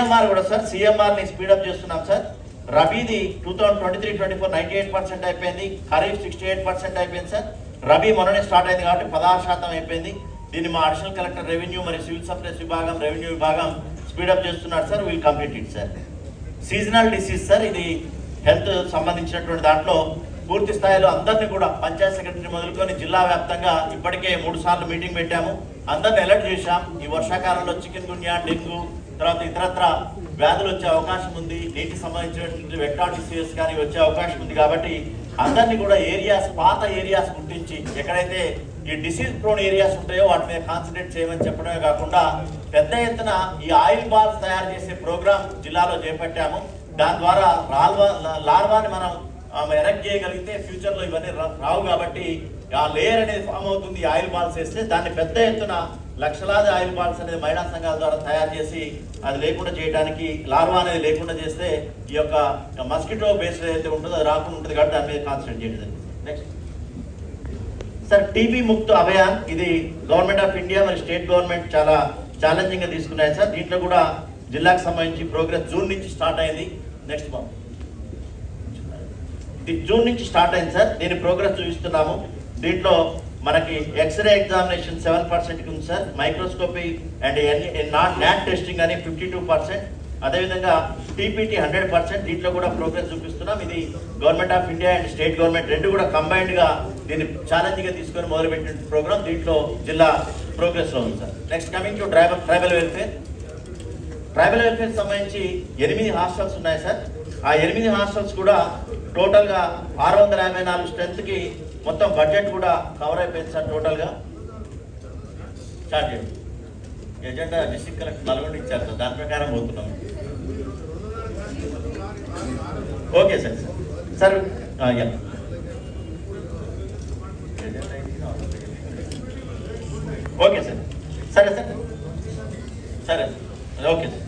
CMR కూడా sir CMR ని speedup చేస్తున్నాం సార్. రబీది 2023-24 98% అయిపోయింది. ఖరీఫ్ 68% అయిపోయింది సార్. రబీ మొన్ననే స్టార్ట్ అయింది కాబట్టి 16% అయిపోయింది. దీన్ని మా అడిషనల్ కలెక్టర్ రెవెన్యూ మరియు సివిల్ సప్లైస్ విభాగం రెవెన్యూ విభాగం స్పీడప్ చేస్తున్నారు sir. Will complete it sir. Seasonal disease sir, ఇది హెల్త్ సంబంధించినటువంటి దాంట్లో పూర్తి స్థాయిలో అందరినీ కూడా పంచాయత్ సెక్రటరీ మొదలుకొని జిల్లా వ్యాప్తంగా ఇప్పటికే 3 సార్లు మీటింగ్ పెట్టాము. అందరిని అలర్ట్ చేశాం. ఈ వర్షాకాలంలో చికెన్ గున్యా, డెంగ్యూ తర్వాత ఇతరత్ర వ్యాధులు వచ్చే అవకాశం ఉంది. నీటికి సంబంధించినటువంటి వెక్టార్ డిసీజెస్ కానీ వచ్చే అవకాశం ఉంది. కాబట్టి అందరినీ కూడా ఏరియాస్, పాత ఏరియాస్ గుర్తించి ఎక్కడైతే ఈ డిసీజ్ ప్రోన్ ఏరియాస్ ఉంటాయో వాటి మీద కాన్సన్ట్రేట్ చేయమని చెప్పడమే కాకుండా పెద్ద ఎత్తున ఈ ఆయిల్ బాల్స్ తయారు చేసే ప్రోగ్రామ్ జిల్లాలో చేపట్టాము. దాని ద్వారా లార్వాని మనం ఎరెక్ట్ చేయగలిగితే ఫ్యూచర్లో ఇవన్నీ రావు. కాబట్టి ఆ లేయర్ అనేది ఫామ్ అవుతుంది. ఆయిల్ బాల్స్ వేస్తే దాన్ని పెద్ద ఎత్తున లక్షలాది ఆయిల్ బాల్స్ అనేది మహిళా సంఘాల ద్వారా తయారు చేసి అది లేకుండా చేయడానికి, లార్వా అనేది లేకుండా చేస్తే ఈ యొక్క మస్కిటో బేస్డ్ ఏదైతే ఉంటుందో అది రాకుండా ఉంటుంది. కాబట్టి దాని మీద కాన్సన్ట్రేట్ చేయడం. Next sir, TB Mukt Abhiyan, ఇది గవర్నమెంట్ ఆఫ్ ఇండియా మరియు స్టేట్ గవర్నమెంట్ చాలా ఛాలెంజింగ్ గా తీసుకున్నాయి సార్. దీంట్లో కూడా జిల్లాకు సంబంధించి ప్రోగ్రెస్ జూన్ నుంచి స్టార్ట్ అయింది. నెక్స్ట్ బాబు, జూన్ నుంచి స్టార్ట్ అయింది సార్. దీని ప్రోగ్రెస్ చూపిస్తున్నాము. దీంట్లో మనకి ఎక్స్రే ఎగ్జామినేషన్ 7% ఉంది sir. Microscopy and not testing అని 52%. అదేవిధంగా టీపీటీ 100%. దీంట్లో కూడా ప్రోగ్రెస్ చూపిస్తున్నాం. ఇది government of India and state government రెండు కూడా కంబైన్డ్ గా దీన్ని ఛాలెంజ్ గా తీసుకొని మొదలుపెట్టిన ప్రోగ్రామ్. దీంట్లో జిల్లా ప్రోగ్రెస్ లో ఉంది sir. Next coming to tribal welfare. Tribal welfare సంబంధించి 8 హాస్టల్స్ ఉన్నాయి సార్. ఆ 8 హాస్టల్స్ కూడా టోటల్ గా 654 స్ట్రెంత్ కి మొత్తం బడ్జెట్ కూడా కవర్ అయిపోయింది సార్. టోటల్ గా స్టార్ట్ చేయండి. ఎజెండా డిస్ట్రిక్ట్ కలెక్టర్ నల్గొండ ఇచ్చారు సార్, దాని ప్రకారం పోతున్నాం. Okay sir. Sir okay sir. సరే సార్. సరే ఓకే సార్.